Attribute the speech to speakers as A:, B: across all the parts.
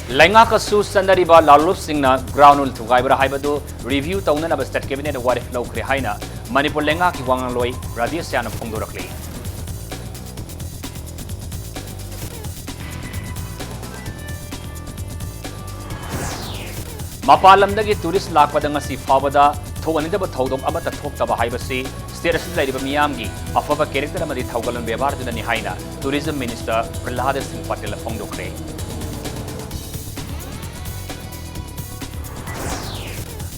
A: Lenga su sanariba lalup singna groundul thugaibra haibadu review tauna na state cabinet warif laukre haina Manipur lenga ki wangaloi radio siana phongdorakli Mapalamdagi tourist lakpada ngasi fawada thoganidaba thodok amata thoktaba haibasi state asida laiba miyamgi afaba character amadi thogalan ବ୍ୟବହାର dunani haina tourism minister Prahlad Singh Patel phongdokre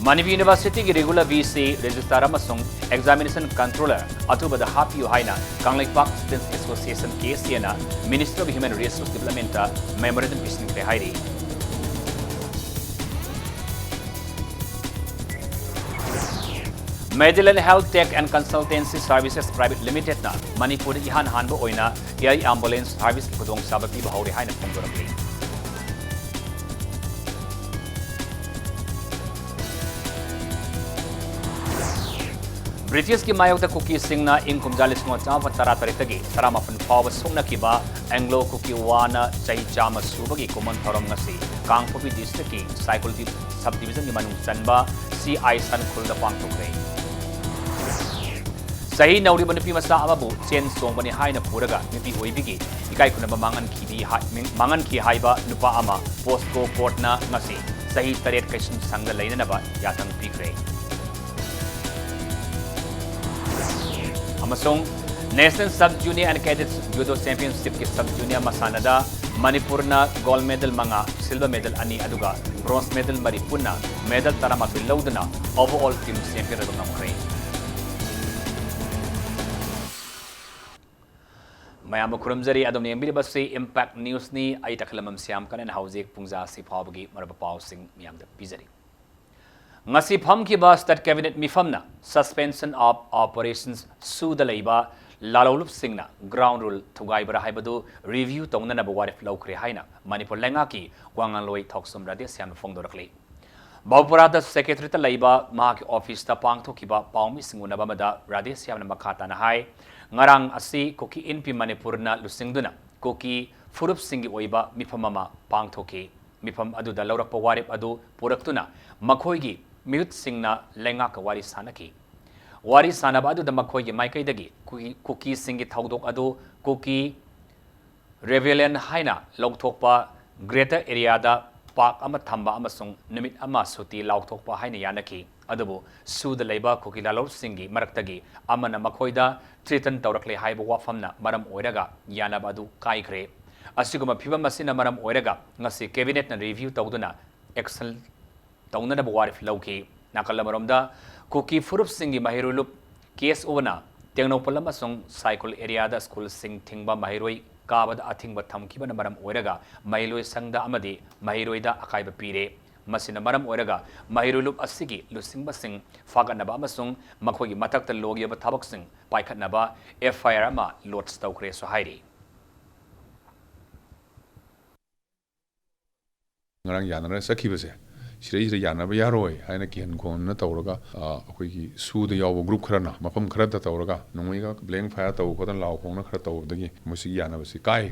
A: Manipur University की regular VC registrar अमसुंग examination controller अथुबदा हापियो हाइना कांगलेपाक Students Association KCNA Minister of Human Resource Development memorandum पिसनिक्रे हाइरी Medillion Health Tech and Consultancy Services Private Limited na Manipur ihan hanbo oina air ambulance service ki khudong sabab pi bahori haina phongdorakli British की मायोक cookie Singh ना इंग कुमजालिस को चाव तरा तरितगी तरामापन फाव सोना की बा एंग्लो कुकी वाना चई चाम सुबगी कुमन थरम ngasi कांगपोपी डिस्ट्रिक्ट की साइकिल सब डिवीजन की मनुंग चनबा CI सन खुलदा पांगथोक्रे सही नौरी बनपी मसा अबाबु चेन सोंगबनी हाइना पुरगा निपी ओइबिगी इकाई खुनबा मांगन की हाइबा नुपा अमा पोस्को कोर्टना ngasi सही तरेट कैसन संग लैननबा यातंग पीख्रे National Sub Junior and Cadets Judo Championship की Sub Junior मसानदा मणिपुर ना गोल्ड मेडल मंगा सिल्वर मेडल अनि अदुगा ब्रोंज मेडल मरी पुन्ना मेडल तरामा बिलौदना ओवरऑल टीम चैंपियन रदम नमखरे मयाम खुरमजरी अदम नेंबिरि बसे इम्पैक्ट न्यूज़ नि आई तखलमम श्याम कनन हाउजेक पुंजा सिफावगी मरब पाव सिंह मियाम द पिजरी ngasi pham ki ba state cabinet mifamna suspension of operations suda leiba lalolup singna ground rule thugai bara haibadu review tongna na warif laukre haina Manipur lenga ki wangaloi thoksum rade siam phongdorakli Baupura da secretary ta leiba ma ki office ta pangthokiba paumi singuna bamada rade siam na makhata na hai ngarang asi koki np Manipur na lusingduna koki furup singi oiba mifamama pangthoki mifam adu da laurakpa warip adu puraktuna makhoigi Mute Singna Lenga Kawari Sanaki. Wari Sanabadu the Makoi Maikaidagi, Cookie Singi Taudok Ado, Cookie Revelian Haina, Logtokpa, Greater Area Park Amatamba Amasung, Nimit Amasuti, Lautokpa Haina Yanaki, Adobo, Su the Labor, Cookie Lalo Singi, Maraktagi, Amana Makoida, Triton Taurakle Haiba Wafamna, Madam Oiraga, Yanabadu, Kaikre. Asuguma Piva Masina Madam Oiraga, Nasi Cabinet and Review Tauduna, Excel. Tauna na buwarif lauki nakalamaromda kuki furup singi mahirulup case ovana tengno palama song cycle area da school sing thingba mahiroi kabad athingba thamkiba na maram oiraga mahiloi sangda amadi mahiroi da akaiba pire masina maram oiraga mahirulup asigi lusingba sing faganaba amasung makhogi matakta logiaba thabak sing paikhatnaba FIR ama lots tawkre so hairi
B: ngarang yanara sakhibase Siri Yanaba Yaroi, Heineke and Kon Tauraga, Su the Yawa group Krana, Mapam Krata Tauraga, Numiga, Blank Fire to Cotton Lao, Kona Krato, the Musiana was Kai.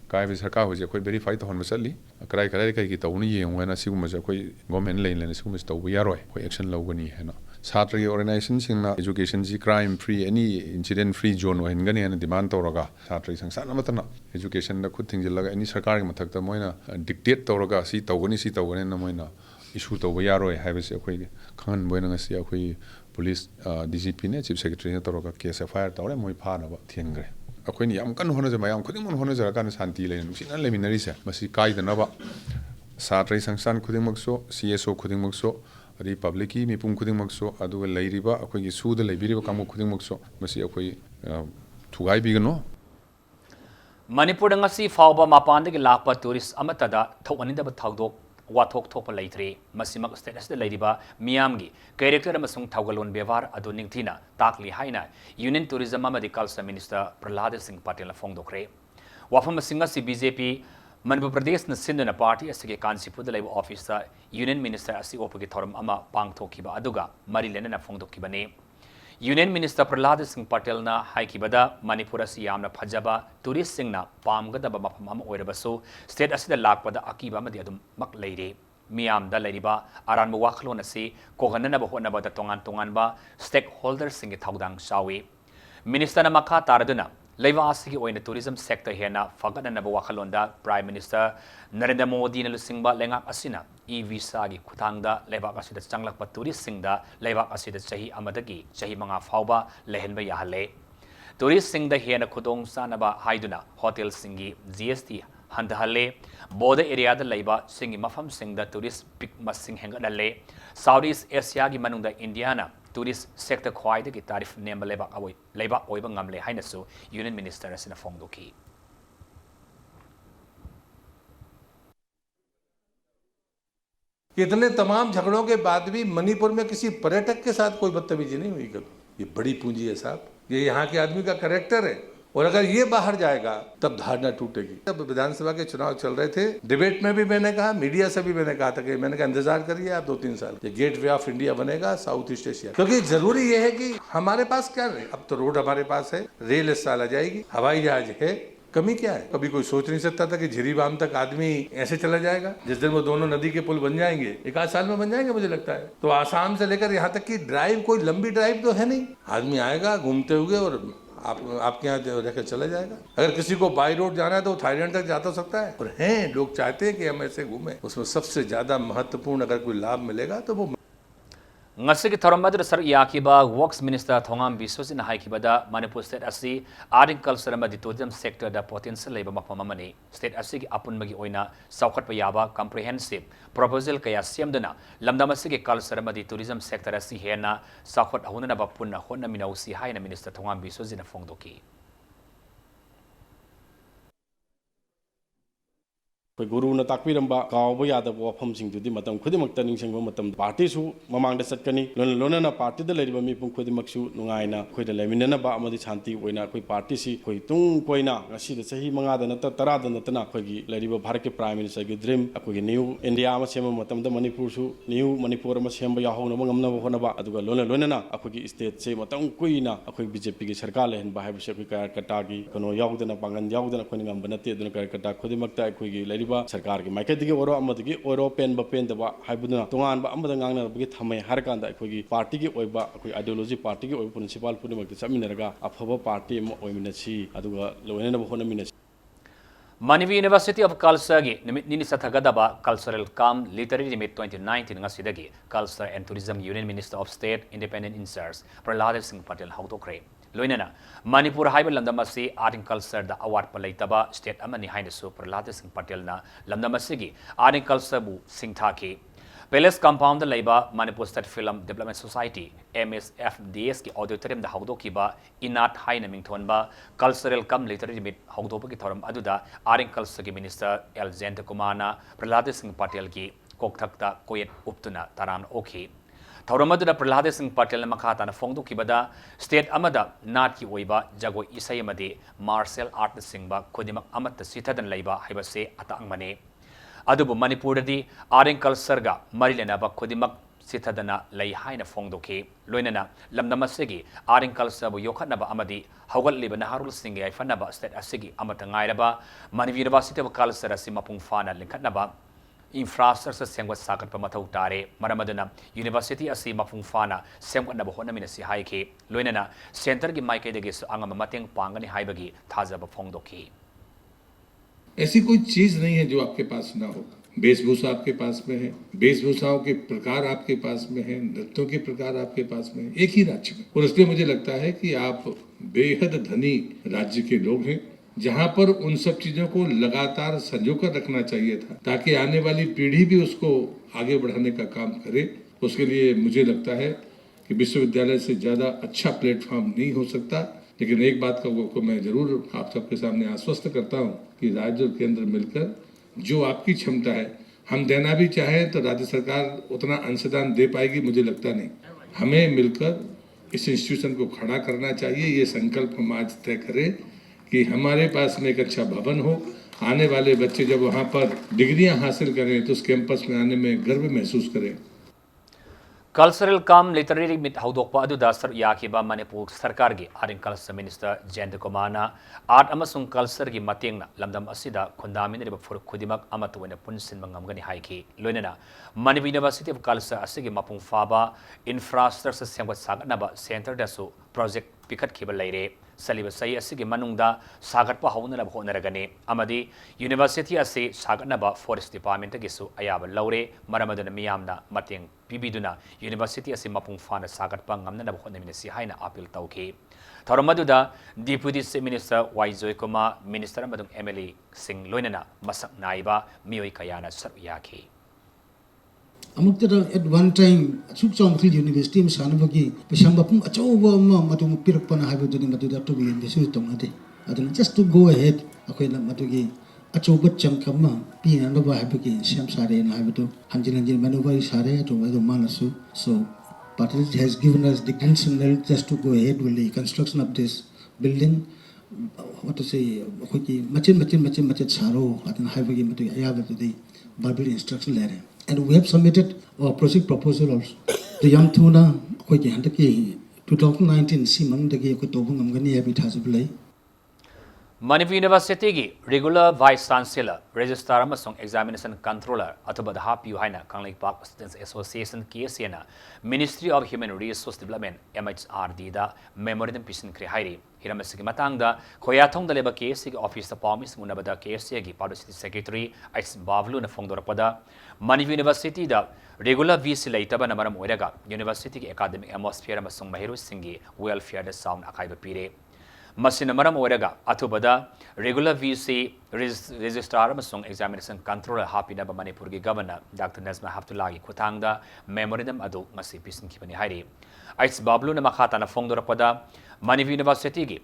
B: Kai was her car was a quite very fight on Masali, a cry Karaka Tony, and when I see was a quite Gomen Lane and assumes to Yaroi, action Logani, Satri organizations in education, crime free, any incident free zone, or in Gani and demand Tauraga, Satri and Sanamatana, education, the good things like any Sakari Matakta Moina, dictate Tauraga, see Togani, see Togani Moina. Issue to Yaroi have a Khan Buenos police DGP, Chief Secretary Toroga, case of fire, Tore, my partner about Tiangre. A queen young can honor my uncle, honors a gun Santi Lane, Liminarisa, Masi Kai the Nava Satray Sansan Kudimokso, CSO Kudimokso, Republic, Mipum Kudimokso, Adu Ladiba, a quay su the Liberia Kamu Kudimokso, Masi Akui Tugai Bigano.
A: Manipur ngasi fawba mapandagi lakpa tourist amatada thokanida ba thawdok wathok thopa leitre masimak status de leidiba miyamgi character amasung thawgalon bevar adu ningthina takli haina union tourism amadi culture minister Prahlad Singh Patel phongdokre wafam singa si BJP Manipur Pradesh na sinduna party asige Kanchipur da leiba office union minister asi opagi thoram ama pangthokiba aduga mari lenana phongdokibane union minister Prahlad Singh Patel ना हाइकिबदा मणिपुर असि यामना फजबा tourist सिंगना पामगदबा मफम अम ओइरबसु state असिदा लाकपदा अकीबा अमदि अदुम मक लेरे मियामदा लेरिबा अरानबा वाखलोन असि कोगननबा होनबदा तोंगान तोंगानबा stake holder सिंग थाउदांग सावी minister मखा तारदुना लेवा आसिगी ओइना tourism sector हेना फगदनबा वाखलोंदा prime minister Narendra Modi न लुसिंगबा लेंगा असिना ई वीसा की खुतांगदा लेबाक असिदा चंगलकपा टूरिस्ट सिंगदा लेबाक असिदा चही अमदगी चही मंगा फावबा लेहनबा याहले टूरिस्ट सिंगदा हेना खुदोंग सानबा हाइदुना होटल सिंगी जीएसटी हंदहले बोर्डर एरिया लेबा सिंगी मफम सिंगदा टूरिस्ट पिक मसिंग हेंगदले साउथ ईस्ट एशिया की मनुंगदा इंडियाना टूरिस्ट सेक्टर ख्वाइद की तारीफ नेम लेबा ओइबा ngamle hainasu यूनियन मिनिस्टर असना फोंगदोकी
C: इतने तमाम झगड़ों के बाद भी मणिपुर में किसी पर्यटक के साथ कोई बदतमीजी नहीं हुई कभी। ये बड़ी पूंजी है साहब, ये यहाँ के आदमी का कैरेक्टर है, और अगर ये बाहर जाएगा तब धारणा टूटेगी। तब विधानसभा के चुनाव चल रहे थे, डिबेट में भी मैंने कहा, मीडिया से भी मैंने कहा था कि मैंने कहा इंतजार करिए आप 2-3 साल, ये गेट वे ऑफ इंडिया बनेगा साउथ ईस्ट एशिया। क्योंकि जरूरी ये है कि हमारे पास क्या है, अब तो रोड हमारे पास है, रेल इस साल आ जाएगी, हवाई जहाज है, कमी क्या है। कभी कोई सोच नहीं सकता था कि झिरीबाम तक आदमी ऐसे चला जाएगा। जिस दिन वो दोनों नदी के पुल बन जाएंगे, 1-8 साल में बन जाएंगे मुझे लगता है, तो आसाम से लेकर यहाँ तक की ड्राइव, कोई लंबी ड्राइव तो है नहीं, आदमी आएगा घूमते हुए और आपके यहाँ रहकर चला जाएगा। अगर किसी को बाई रोड जाना है तो थाईलैंड तक जा तो सकता है, और हैं लोग चाहते हैं कि हम ऐसे घूमें। उसमें सबसे ज्यादा महत्वपूर्ण अगर कोई लाभ मिलेगा तो वो
A: ngasi thoram madu sar yakiba works minister thongam biswajin haikibada manipur state asi agriculture amadi tourism sector da potential leba mafam amani state asi gi apunmagi oina saukhatpa yaba comprehensive proposal kaya semduna lamdam asi gi culture amadi tourism sector asi hena saukhat ahunna ba punna honna minausi haina minister thongam biswajin phongdoki
D: गुरुना ताकपीरंबा कावबा Yadav वाफमसिंगदुदि मतम खुदिमक्ता निंगसिंगबा मतम पार्टीसु ममांगदा चटकनी लोनना पार्टीदा लेरिबा मिपुं खुदिमक्सु नुंगाइना खोइदा लेमिननबा अमदि शांति ओइना खोइ पार्टीसि खोइ तुंग कोइना ngasiदा सही मंगादा नत तरादा नतना खोइगी लेरिबा भारत के prime minister की dream अखोइगी न्यू इंडिया अमा सेम मतमदा मणिपुरसु न्यू मणिपुर अमा सेम याहोनबा ngamnaba honaba aduga लोनना अखोइगी स्टेट से मतम कोइना अखोइ बीजेपी की सरकार लेहनबा हाइबसे अखोइ कटागी कनो यावदना पांगन यावदना खोइ ngamba नते अदुना कटा खुदिमक्ता अखोइगी सरकार की माइकदी ओरो अमदगी ओरो पेन बपेंदबा हाइबुना तोंगानबा अमदा ngangnabagi थमै हरकांदा अखोइगी पार्टी की ओइबा अखोइ आइडियोलॉजी पार्टी की ओइ प्रिंसिपल पुनिमक्ति चमिनरगा अफबा पार्टी म ओइमिनछि अदुगा लोइनब होनमिनछि
A: Manipur University of Culture gi nimit nini sathagadaba cultural camp literary meet 2019 ngasidagi Culture and Tourism Union Minister of State Independent in Charge Prahlad Singh Patel hautokre loinana Manipur haiba landamasi art and culture da award palaitaba state amani hainasu Prahlad Singh Patel na landamasi gi art and culture bu singthaki Palace Compound da leiba Manipur State Film Development Society MSFDS ki auditorium da haudokiba inat haina mingthonba cultural cum literary meet haudopa ki thoram aduda art and culture ki minister L Jayant Kumar na Prahlad Singh Patel ki kokthakta koyet uptuna taram okhi Thauramadu Prahlad Singh Patel makata na phongdokibada state amada nat ki oiba jagoi isai amadi martial art singba khodimak amatta sithadan leiba haibase atangmane अदुबु मणिपुरदी art culture गा मरी लेनाबा खुदिमक सिथदना लई हाइना फोंगदोके लोइनना लमदमसेगी art culture बु योखनबा अमदी हौगलिबा नहारुल सिंग याइफनबा state असिगी Amrut ngairaba Manipur University of Culture asi mapung fana linkhatnaba infrastructure sengwa sakatpa mathau tare maramadana university asi mapung fana sengwatnaba honamina si haike loinana center gi maikaidegi angama mateng pangani haibagi thajaba फोंगदोके
C: ऐसी कोई चीज नहीं है जो आपके पास ना हो। वेशभूषा आपके पास में है, वेशभूषाओं के प्रकार आपके पास में है, नृत्यों के प्रकार आपके पास में है, एक ही राज्य में। और इसलिए मुझे लगता है कि आप बेहद धनी राज्य के लोग हैं, जहां पर उन सब चीजों को लगातार संजोकर रखना चाहिए था, ताकि आने वाली पीढ़ी भी उसको आगे बढ़ाने का काम करे। उसके लिए मुझे लगता है कि विश्वविद्यालय से ज्यादा अच्छा प्लेटफॉर्म नहीं हो सकता। लेकिन एक बात को मैं जरूर आप सबके सामने आश्वस्त करता हूं कि राज्य और केंद्र मिलकर जो आपकी क्षमता है, हम देना भी चाहें तो राज्य सरकार उतना अंशदान दे पाएगी मुझे लगता नहीं। हमें मिलकर इस इंस्टीट्यूशन को खड़ा करना चाहिए। ये संकल्प हम आज तय करें कि हमारे पास में एक अच्छा भवन हो, आने वाले बच्चे जब वहाँ पर डिग्रियाँ हासिल करें तो उस कैंपस में आने में गर्व महसूस करें।
A: Cultural Kam Literary Meet Haudokpa Aduda Sar Yakiba Manipur Sarkar gi Aring Culture Minister Jayant Kumana Art Amasung Culture gi Matingna Lamdam Asida Kondamin Riba for Kudimak Amatuena Punsin Mangamgani Haiki Lunena Manipur University of Culture Asigi Mapung Faba Infrastructure Sangwat Saganaba Center Dasu Project Pikat Kibalere Saliba Say Asigi Manungda Sagatpa Hauna Honaragani Amadi University Asi Saganaba Forest Department Gisu Ayaba Laure Maramadana Miyamna Mating Pibiduna University Asi Mapung Fana Sagatpa Ngamna Honamisi Haina Appeal Tauki Taramaduda Deputy Minister Waizoy Kuma Minister Madung Emily Singh Loinana Masak Naiba Miyoi Kayana Saryaki
E: Amukta at one time Sukchongkil University Sanabagi Pishambapung Achoba Matung Pirpana Habuduni Matuda to be in the Sutomati. I don't just to go ahead Aquila Matugi Achoba Chankama Pianova Habaki Shamsare and Habitu Hanjin Manuva Sare to Weather Manasu. So but it has given us the green signal just to go ahead with the construction of this building. What to say Machin Saro at Habagi Matu Ayava to the Bible instruction letter. And we have submitted our project proposal also. The young tuna, 2019 Simon the Gayakotobung, I'm going to have it has a play.
A: Manipur University gi regular vice chancellor registrar amasung examination controller athoba da hapi haina Kanglik Park Students Association KSN Ministry of Human Resource Development MHRD da memorandum pisin kri hairi hiramasi matang da khoyathong da leba KSC gi office da promise munabada KSC gi publicity secretary H Bavlu na phongdorakpada Manipur University da regular VC laitaba na maram oiraga university gi academic atmosphere amasung mahiru singi welfare da sound akaiba pire Masina Maram Oraga, Atubada, regular VC registrar Masong examination controller Happy Naba Manipurgi governor, Dr. Nesma Haptulagi Kutanga, memorandum Adu Masi Pisin Kipani Hairi. Ice Bablu Namakata na Fongdorapada, Manipur University,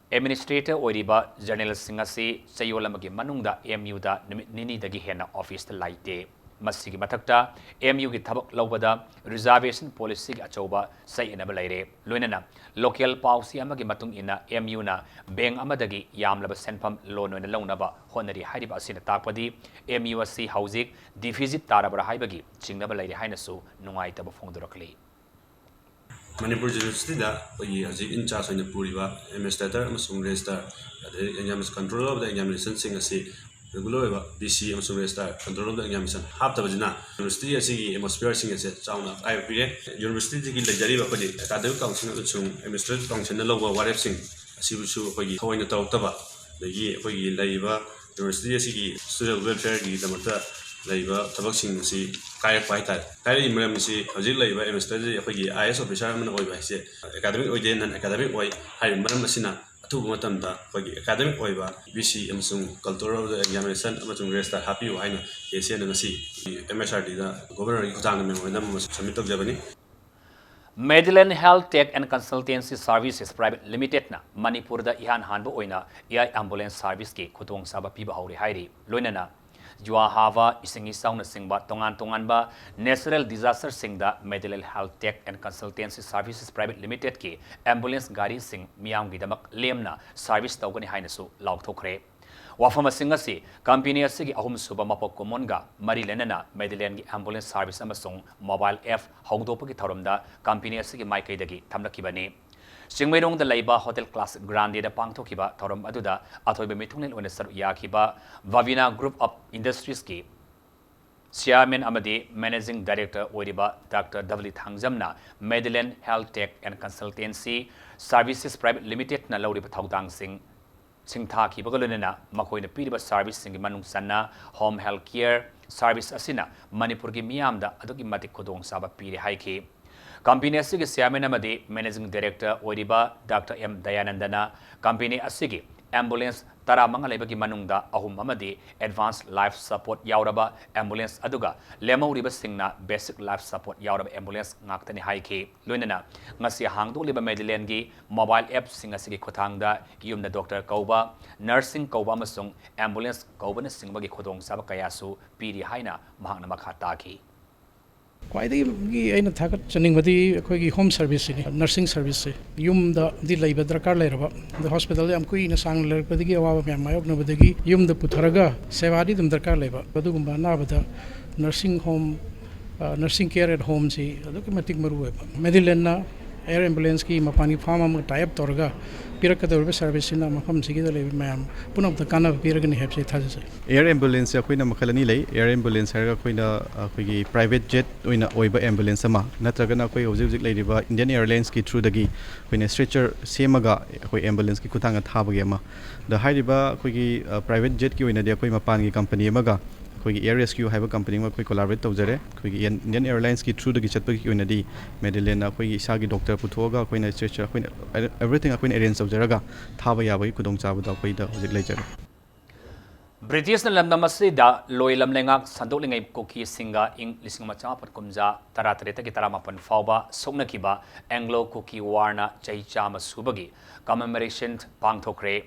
A: Administrator Oriba, Journalist Singasi, Sayolamagi Manunda, MU da Nini Dagi Hena office the light day. Masigi Matakta, MU gi Tabak Lobada, reservation policy Achoba, say in Abalere, Lunana, local policy Amagi Matung ina, MU na, Beng Amadagi, Yamlaba Senpam, Lono and Lonaba, Honari Hadiba Sina Tapadi, MUSC Housing, Deficit Tarabra Haibagi, Chingabalay Hainasu, Nungai Tabafondorokli.
F: Manipur University da in charge in Puriva, administrator, Amasung Register, the examination control of the examination sing regular BC and Register control of the examination. Half the Vagina University as he atmosphere sing as a sound of IPA, University in the Jariba Padi, Academic Council of Sung, administrative function logo, what I've seen, as you show for you, the Tauba, the year for you, Laiva, University as he student welfare, the Mata, Laiva, Tabaxing, see, Kaya Paita, Kaya Imramsi, Azila, administrative for you, IS officer, academic way and academic way, High Maramasina. To Matanda, for the academic Oiva, VC, Amsung, Cultural Examination, Amazon Resta, Happy, Wine, ACN and C, MSRD, the Governor Kutang, and was submitted of Japanese.
A: Medellin Health Tech and Consultancy Services Private Limited na Manipur da ihan hanbo oina AI ambulance service ki khutong saba piba hauri hairi loinana Jua Hava isingi sauna singba tongan ba natural disaster singda Medellin Health Tech and Consultancy Services Private Limited ki ambulance gari sing miyam gidamak lemna service tawgani hainasu laukthokre Wafama Singasi, company asigi ahum suba mapok komonga, Mari Lenana, Medellin gi ambulance service amasung mobile app hongdopagi tharamda company asigi maikaidagi tamnakibani. Singmairong da Laiba Hotel Class Grande da pangthokiba tharam aduda athoiba mithunglen one saru yakiba Vavina Group of Industries ki Chairman Amadi Managing Director Oriba Dr. Davli Thangjamna Medellin Health Tech and Consultancy Services Private Limited na lauriba thaudang sing Singtha ki bagalunena makoi na piriba service singi manung sanna home health care service asina Manipur gi miyamda adugi matik kodong saba piri haiki company asigi chairman amadi managing director Oriba Dr. M Dayanandana company asigi ambulance tara mangalebagi manungda ahum amadi advanced life support yauraba ambulance aduga lemauriba singna basic life support yauraba ambulance ngaktani haiki loinana ngasi hangdo liba Medellin gi mobile app singa sigi khothangda yumna doctor kauba nursing kauba amasung ambulance kauba na singbagi khodong saba kayasu piri haina mahangna makhata ki
G: Quite a target sending with the home service, nursing service. The labor the hospital, I'm queen a sang lepadi, my Nobody, the Putaraga, Sevadi, the Darkar labor, Padumba, the nursing home nursing care at home si aduki matik maru hai Medilena air ambulance ki mapani farm am tie up torga pirakador service na mafam sigi da le ma'am punam ta kana piragani heb se thaje se
H: air ambulance ya koina makhalani lei air ambulance har ga koina koigi private jet oina oiba ambulance ama natraga na koi hojik hojik leiriba Indian Airlines ki through dagi koina stretcher semaga koi ambulance ki khutanga thabagi ama da hairiba koigi private jet ki oina dia koi mapan ki company amaga कोई air rescue है company में कोई collaborate तौजरे कोई Indian airlines की through दगी चटपगी की ओइनादी मेडिलेन कोई इसागी doctor पुथोगा कोई stretcher कोई एवरीथिंग कोई अरेंज तौजरगा थाबा याबगी खुदोंग चाबदा कोई दा हजिक लेजर
A: ब्रिटिश लमदम असिदा लोय लमलेंगाक संदोकलिंगै कोकी सिंगा इंग लिसिंग मचा पटकुमजा तरातरेत की तरामापन फावबा सोकनकिबा एंग्लो कोकी वारना चैचाम सुबगी कमेमोरेशन पांगथोक्रे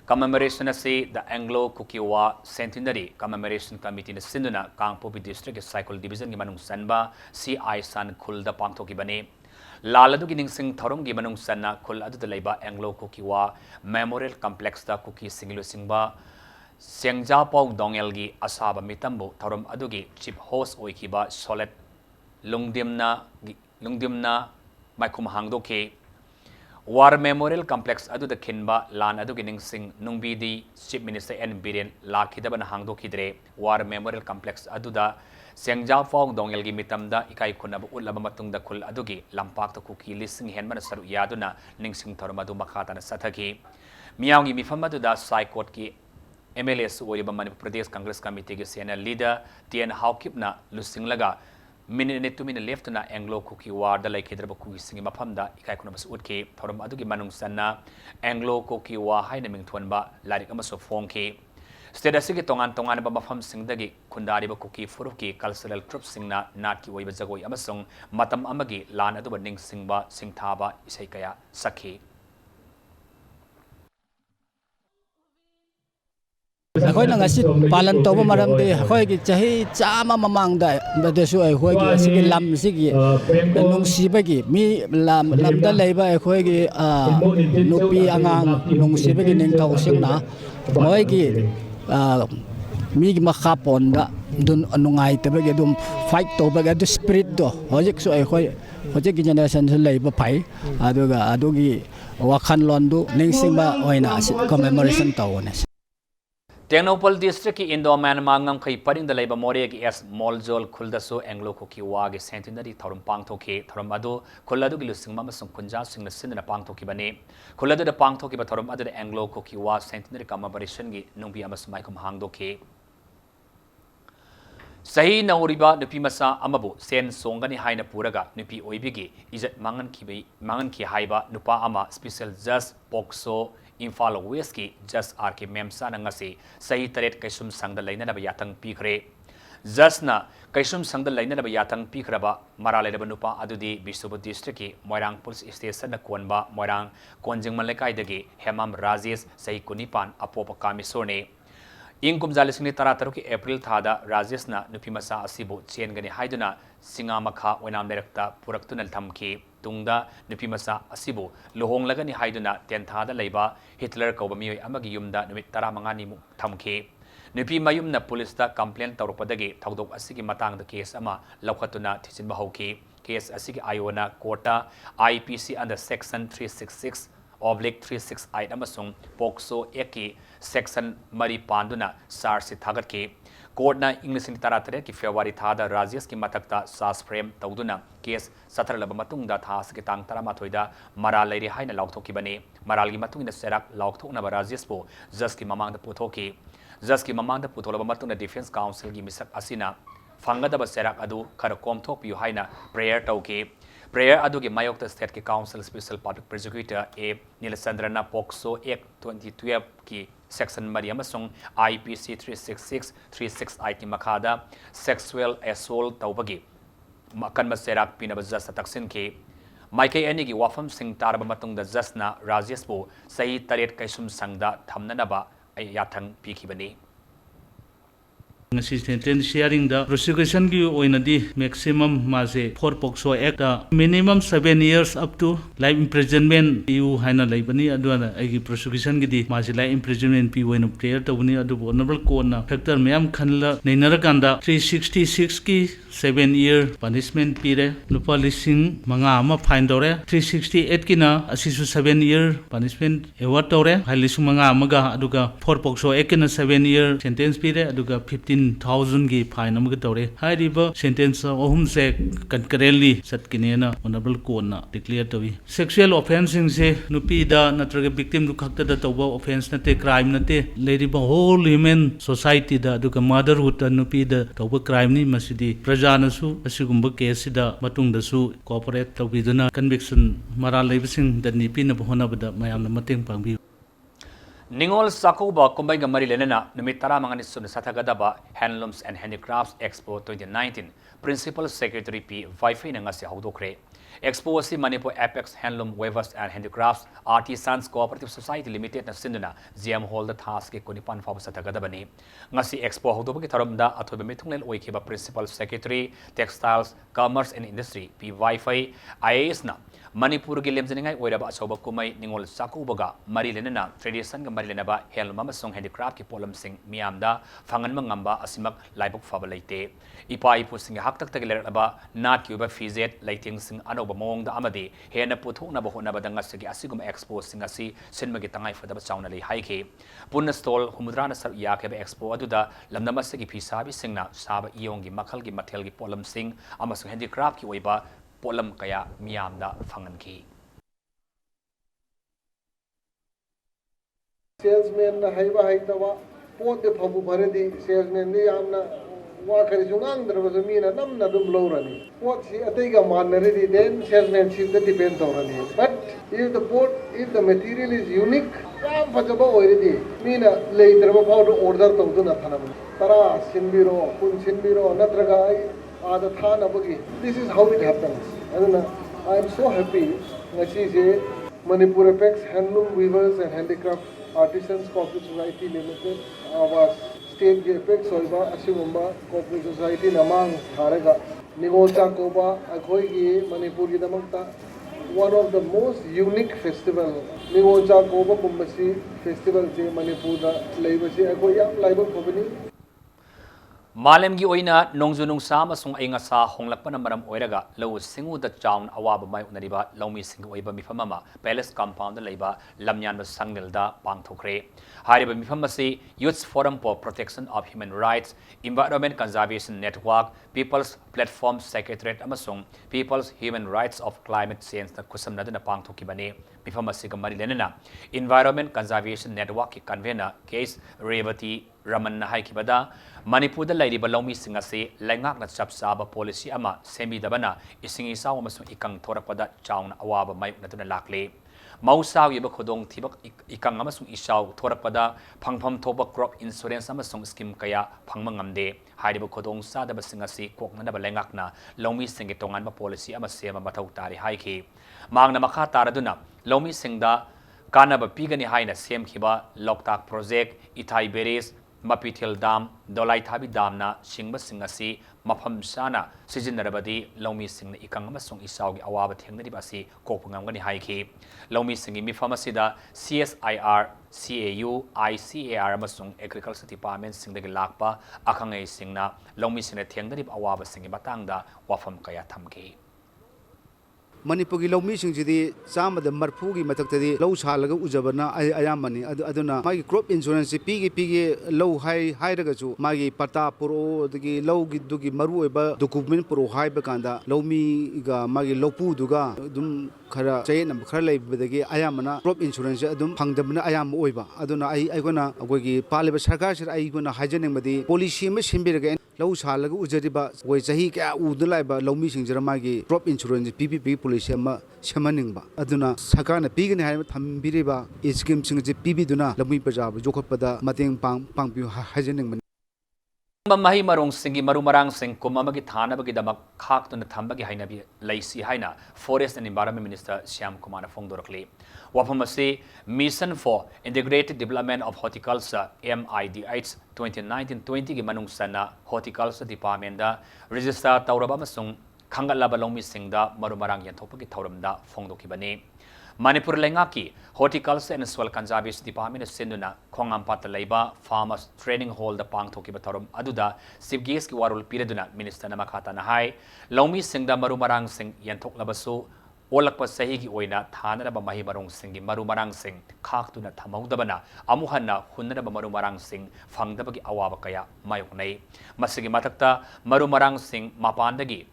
A: Commemoration asi the Anglo Kukiwa Centenary Commemoration Committee na sinduna Kangpopi District Cycle Division gi manung sanba CI San Khul da pangthoki bane laladu gi ningsing thorom gi manung sanna khul adu da leiba Anglo Kukiwa Memorial Complex da Kuki singlu singba Sengja Pong Dongel gi asaba mitambo thorom adu gi chief host oikiba Solid Lungdimna maikum hangdoke War Memorial Complex adu da kinba lan adu gining sing nungbidi Chief Minister N Biren la khidabana hangdo khidre War Memorial Complex adu da Sengjao Fong Dongel gi mitam da ikai khunab ulaba matung da khul adu gi lampak ta kuki lising henman saru yaduna ningsing thormadu makhata na sathaki miyaw gi mifam adu da Sai Court ki MLS oiba Manipur Pradesh Congress Committee gi senior leader TN Hawkip na lusing laga minute to minute left na Anglo Kuki War da lai khidra kuki singi mafam da ikai kuna bas utke thorum adu gi manung sanna Anglo Kuki War haina mingthon ba larik amaso phongki state asigi tongan ba mafam singdagi khundari ba kuki furuki cultural troops singna nat ki oiba jagoi amasong matam amagi lan adu ba ning singba singthaba isai kaya sakhi
I: ꯑꯩꯈꯣꯏꯅ ꯉꯁꯤ ꯄꯥꯂꯟ ꯇꯧꯕ ꯃꯔꯝꯗꯤ ꯑꯩꯈꯣꯏꯒꯤ ꯆꯍꯤ ꯆꯥꯝꯃ ꯃꯃꯥꯡꯗ ꯃꯗꯁꯨ ꯑꯩꯈꯣꯏꯒꯤ ꯑꯁꯤꯒꯤ ꯂꯝꯁꯤꯒꯤ ꯅꯨꯡꯁꯤꯕꯒꯤ ꯃꯤ ꯂꯝꯗ ꯂꯩꯕ ꯑꯩꯈꯣꯏꯒꯤ ꯅꯨꯄꯤ ꯑꯉꯥꯡ ꯅꯨꯡꯁꯤꯕꯒꯤ ꯅꯤꯡꯊꯧꯁꯤꯡꯅ ꯃꯣꯏꯒꯤ ꯃꯤꯒꯤ ꯃꯈꯥ ꯄꯣꯟꯕ ꯅꯨꯡꯉꯥꯏꯇꯕꯒꯤ ꯑꯗꯨꯝ ꯐꯥꯏꯠ ꯇꯧꯕꯒꯤ ꯑꯗꯨ ꯁ꯭ꯄꯤꯔꯤꯠꯇꯣ ꯍꯧꯖꯤꯛꯁꯨ ꯑꯩꯈꯣꯏ ꯍꯧꯖꯤꯛꯀꯤ ꯖꯦꯅꯦꯔꯦꯁꯟꯁꯨ ꯂꯩꯕ ꯐꯩ ꯑꯗꯨꯒ ꯑꯗꯨꯒꯤ ꯋꯥꯈꯜꯂꯣꯟꯗꯨ ꯅꯤꯡꯁꯤꯡꯕ ꯑꯣꯏꯅ ꯀꯃꯦꯃꯣꯔꯦꯁꯟ ꯇꯧꯕꯅꯦ
A: Tengnopal District ki Indo Myanmar ngam khai paring da leiba more ki S Moljol khuldasu Anglo Kuki War gi centenary thorum pangthoki thorum adu khuladu gi lusing ma masung kunja singna sinna pangthoki bane khuladu da pangthoki ba thorum adu Anglo Kuki War centenary commemoration gi nungbi amas maikum hangdoki Sahi nauriba nupi masa amabu sen songani haina puraga nupi oibigi izat mangan ki haiba nupa ama special judge Pokso Imphal West ki Just RK Memsa na ngasi sahi taret kaisum sangda laina na bayatang pikre Just na kaisum sangda laina na bayatang pikraba marale na nupa adudi Bishopur District ki Moirang Police Station na kuanba Moirang Konjing Malaikai dagi Hemam Rajesh sahi kunipan apopa kamisone Ingkum jalisini tarataro ki April thada Rajesh na nupi masa asibu chen gani haiduna singa makha wenam direkta puraktunal thamki tungda nupi masa asibu lohong lagani haiduna ten thada leiba Hitler kauba miyoi amagi yumda numit tara mangani mu thamki nupi mayumna police da complaint tawrpadagi thaudok asigi matang da case ama laukhatuna thichinba hauki case asigi ayona kota IPC under section 366/368 amasung Pokso eki section mari panduna sarsi thagatki court na English ni taratare ki February thada Rajesh ki matakta sas frame tawduna case satralaba matungda thas ki tang tarama thoida maral leiri haina laukhthoki bane maral gi matungina serak laukthokna ba Rajesh po judge ki mamang da puthoki judge ki mamang da putholaba matungna defense council gi misak asina fangadaba serak adu khara komthok piu haina prayer tawki prayer adu gi mayokta state ki council special public prosecutor A Nilasandrana Pokso Act 2012 ki section mari amasung IPC 366/368 ki makhada sexual assault tawbagi makan maserak pinaba judge taksin ki maikai ani gi wafam sing tarba matung da judge na Rajesh po sahi taret kaisum sangda thamnanaba yathang pikibani
J: ngasi sentence sharing da prosecution gi oinadi maximum mase for pokso act minimum 7 years up to life imprisonment eu haina laibani aduna agi prosecution gi di mase life imprisonment pi oina prayer tawni adu honorable court na factor mayam khanla neinara kanda 366 ki 7 year punishment pire lupa lising manga ama fine dore 368 ki na asisu 7 year punishment award dore halisung manga amaga aduga for pokso act na 7 year sentence pire aduga 15,000 gi fine amaga dore hairiba sentence ohum se concurrently satkine na honorable court na declare tawi sexual offense se nupi da natraga victim du khakta da tawba offense nate crime nate leriba whole human society da aduga motherhood da nupi da tawba crime ni masidi prajanasu asigumba case da matung da su cooperate tawbiduna conviction mara leibsing da nipi na bahona bada mayam na mateng pangbi
A: Ningol Sakuba Kumbai Gamari Lenena, Numitara Manganisun Satagadaba, Handlooms and Handicrafts Expo 2019, Principal Secretary P. Vaifi Nangasi Haudokre. Expo si Manipur Apex Handloom Weavers and Handicrafts Artisans Cooperative Society Limited na Sinduna, GM Hall the Task Kunipan Fab Satagadabani. Ngasi Expo Haudobaki Taramda Atobe Mitunglel Oikiba Principal Secretary, Textiles, Commerce and Industry, P. Vaifi, IAS na. Manipur gi lemjeningai oiraba asoba kumai ningol sakubaga mari lenena tradition ga mari lenaba handloom amasong handicraft ki polam sing miamda fangan mangamba asimak laibok faba leite ipa ipu sing haktak tag leraba nat ki ba fizet lighting sing anoba mong da amade hena puthuk na bahona badanga sigi asigum expo sing asi sinmagi tangai fadaba chauna lei haike punna stall humudrana sar ya ke expo aduda lamnama sigi phisabi singna saba iyong gi makhal gi mathel gi polam sing amasong handicraft ki oiba polam kaya miyamda fangan ki
K: salesman na haiba haitawa pot de phabu bhare di salesman ni amna wa kari junang darba mi na nam na dum lawrani pot si atai ga manare di then salesman si the depend tawrani but if the material is unique am phajaba oiridi mi na lei darba phaw order tawdu na thanam tara sinbiro kun sinbiro natraga this is how it happens. I am so happy that Manipur Apex Handloom Weavers and Handicraft Artisans Cooperative Society Limited, our state Apex Soiba Asimumba Cooperative Society Namang Harega Ningolcha Koba Akhoigi Manipur Yidamanta, one of the most unique festival. Ningolcha Koba Kumbasi Festival je Manipur Laibasi Akhoya Laibon Company.
A: Malemgi oina nongju nungsa amasung aingasa honglakpana maram oiraga lau singu da chaun awaba mai unariba laumi singu oiba mifamama palace compound leiba lamnyanba sangnilda pangthokre hariba mifamasi Youth Forum for Protection of Human Rights, Environment Conservation Network, People's Platform Secretariat amasung People's Human Rights of Climate Change na kusamnadana pangthokibani mifamasi kamari lenena Environment Conservation Network ki convener case Revati Raman na haikibada Manipur da lairiba laumi singase laingak na chapsaba policy ama semi dabana isingi saw amasung ikang thorakpada chauna awaba mai natuna lakle mausaw yiba khodong thibak ikang amasung isaw thorakpada phangpham thoba crop insurance amasung scheme kaya phangmangamde hariba khodong sadaba singase kokna ba laingak na laumi singi tongan ba policy ama sema mathau tari haiki mangna makha taraduna laumi singda kanaba pigani haina sem khiba loktak project Ithai Beres Mapithil Dam, Dolai Thabi Dam na singba singasi mafam sana sijinarabadi laumi singna ikang amasung isaw gi awaba thengnari basi kokpangam gani haiki laumi singi mifamasida CSIR CAU ICAR amasung Agriculture Department singdagi lakpa akhangai singna laumi singna thengnari awaba singi matangda wafam kaya thamki
L: Manipur ki laumi singjidi chamada marphugi mataktadi lau salaga ujabana ayamani aduna magi crop insurance pigi lau hai raga chu magi pata puro dagi lau gi dugi maru eba document puro hai ba kanda laumi ga magi lopu duga dum khara chain nam khara lei bedagi ayamana crop insurance adum phangdabna ayam oiba aduna aigona agogi paliba sarkar sir aigona hajening madi policy ma simbiraga lau salaga ujariba wai chahi kya udulaiba laumi singjara magi crop insurance PPP policy ama semaningba aduna sakana pigani hai thambiriba scheme singje PB duna laumi pajab jokhapada mateng pangpiu hajening
A: mahi marong singi maru marang sing kumamagi thana bagi damak khak tuna thambagi haina bi laisi haina Forest and Environment Minister Shyam Kumar Phongdorakli waphamasi Mission for Integrated Development of Horticulture MIDH 2019-20 gi manung sana Horticulture Department da register tawraba masung khangalaba longmi singda maru marang yanthopagi thauramda phongdokibani Manipur Lengaki Horticulture and Soil Conservation Department Sinduna Khongampata Laiba Farmers Training Hall the Pangthoki Batarum Aduda Chief Guest ki warul pireduna Minister Namakata Nahai Lomi Singda Marumarang Sing Yantok Labasu Olakpa Sahi ki oina Thanaraba Mahi Marong Sing Marumarang Sing Khaktuna Thamaudabana Amuhanna Hunaraba Marumarang Sing Fangdabagi Awaba Kaya Mayoknai Masigi Matakta Marumarang Sing Mapandagi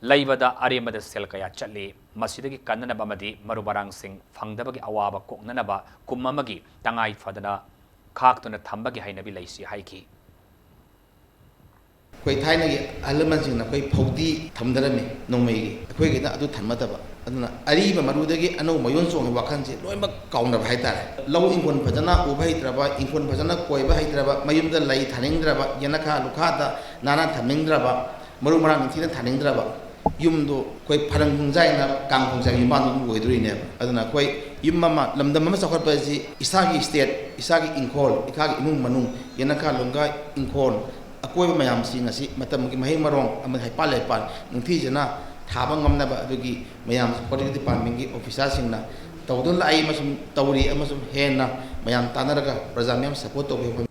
A: Laibada Arimada Selkaya Chatli, Masidaki Kananabamadi, Marubarang Sing, Fangdabagi Awaba Koknanaba, Kumamagi, Tangai Fadana, Kaktuna Tambagi Hainabi Laisi Haiki.
M: Quay Thai này element gì là quay phodi thầm đó này nông mày quay cái đó tôi thầm mất đó anh là ari mà maru đấy cái anh ông mà yon song hoa khăn gì đôi mà cầu nào hay ta lâu in quân phải chana u phải tra ba in quân phải chana quay phải tra ba mà yun đó lấy thằng ra ba yana kha lukha da nana thằng ra ba maru marang thì nó thằng ra ba yum do quay parang hung jai na kang hung jai yum ban du ngoi duri ne aduna quay yum mama lamdam mama sakhat pa ji isagi state isagi inkol ikagi imung manung yana kha longa inkol akoi mayam sing asi matam gi mahi marong am hai pal le pan nung thi jana thaba ngam na ba adugi mayam political department gi officer sing na tawdon lai masum tawri amasum hen na mayam tanaraga prajamyam support to